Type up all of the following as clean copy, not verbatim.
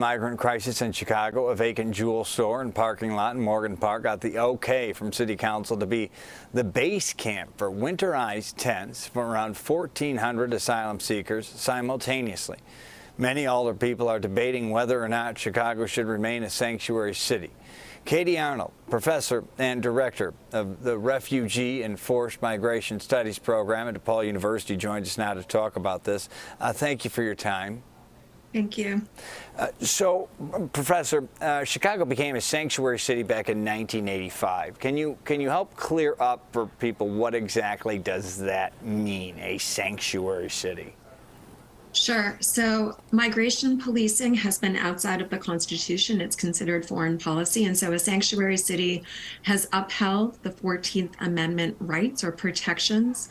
Migrant crisis in Chicago. A vacant Jewel store and parking lot in Morgan Park got the okay from City Council to be the base camp for winterized tents for around 1,400 asylum seekers simultaneously. Many older people are debating whether or not Chicago should remain a sanctuary city. Katy Arnold, professor and director of the Refugee and Forced Migration Studies program at DePaul University, joins us now to talk about this. Thank you for your time. Thank you. Professor, Chicago became a sanctuary city back in 1985. Can you help clear up for people what exactly does that mean, a sanctuary city? Sure. So migration policing has been outside of the Constitution. It's considered foreign policy. And so a sanctuary city has upheld the 14th Amendment rights or protections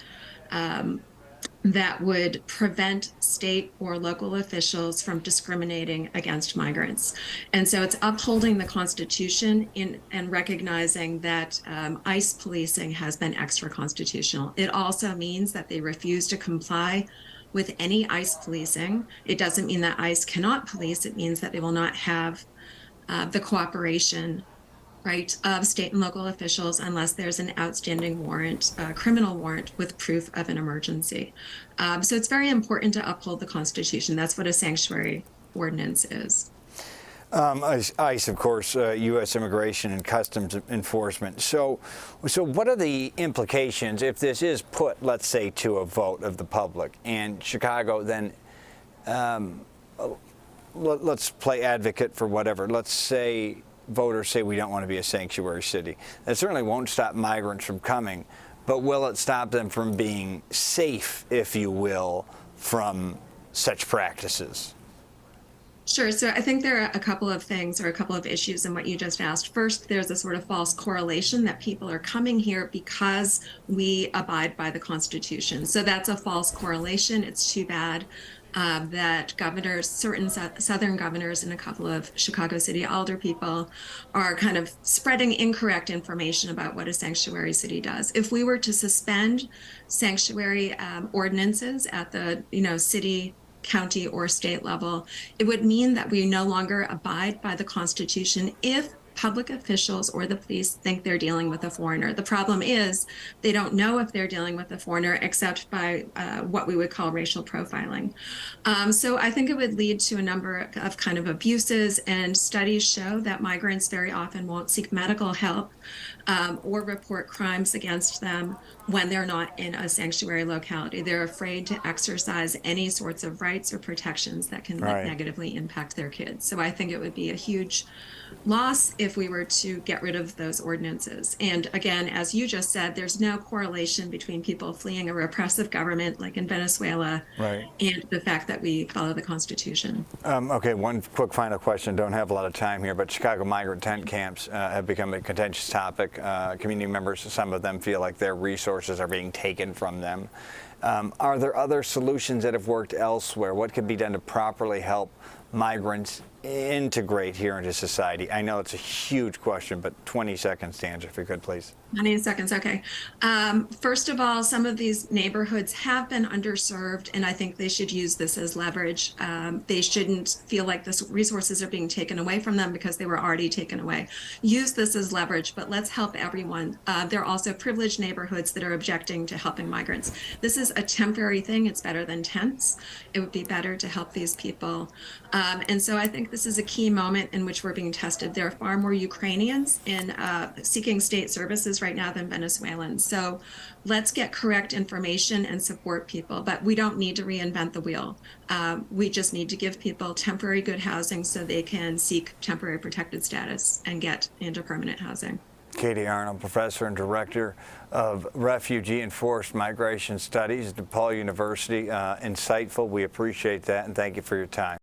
that would prevent state or local officials from discriminating against migrants. And so it's upholding the Constitution and recognizing that ICE policing has been extra constitutional. It also means that they refuse to comply with any ICE policing. It doesn't mean that ICE cannot police. It means that they will not have the cooperation of state and local officials unless there's an outstanding warrant, criminal warrant with proof of an emergency. So it's very important to uphold the Constitution. That's what a sanctuary ordinance is. ICE, of course, U.S. Immigration and Customs Enforcement. So what are the implications if this is put, let's say, to a vote of the public and Chicago then, let's play advocate for whatever. Let's say voters say we don't want to be a sanctuary city. That certainly won't stop migrants from coming, but will it stop them from being safe, if you will, from such practices? Sure. So I think there are a couple of things or a couple of issues in what you just asked. First, there's a sort of false correlation that people are coming here because we abide by the Constitution. So that's a false correlation. It's too bad that governors, certain Southern governors and a couple of Chicago City alder people are kind of spreading incorrect information about what a sanctuary city does. If we were to suspend sanctuary ordinances at the city, county, or state level, it would mean that we no longer abide by the Constitution if public officials or the police think they're dealing with a foreigner. The problem is they don't know if they're dealing with a foreigner except by what we would call racial profiling. So I think it would lead to a number of kind of abuses, and studies show that migrants very often won't seek medical help or report crimes against them when they're not in a sanctuary locality. They're afraid to exercise any sorts of rights or protections that can negatively impact their kids. So I think it would be a huge loss if we were to get rid of those ordinances. And again, as you just said, there's no correlation between people fleeing a repressive government like in Venezuela and the fact that we follow the Constitution. Okay, one quick final question. Don't have a lot of time here, but Chicago migrant tent camps have become a contentious topic. Community members, some of them feel like their resources are being taken from them. Are there other solutions that have worked elsewhere? What could be done to properly help migrants integrate here into society? I know it's a huge question, but 20 seconds to answer, if you could, please. 20 seconds, okay. First of all, some of these neighborhoods have been underserved, and I think they should use this as leverage. They shouldn't feel like the resources are being taken away from them because they were already taken away. Use this as leverage, but let's help everyone. There are also privileged neighborhoods that are objecting to helping migrants. This is a temporary thing. It's better than tents. It would be better to help these people. And so I think this is a key moment in which we're being tested. There are far more Ukrainians in seeking state services right now than Venezuelans. So let's get correct information and support people, but we don't need to reinvent the wheel. We just need to give people temporary good housing so they can seek temporary protected status and get into permanent housing. Katy Arnold, professor and director of Refugee and Forced Migration Studies at DePaul University. Insightful. We appreciate that, and thank you for your time.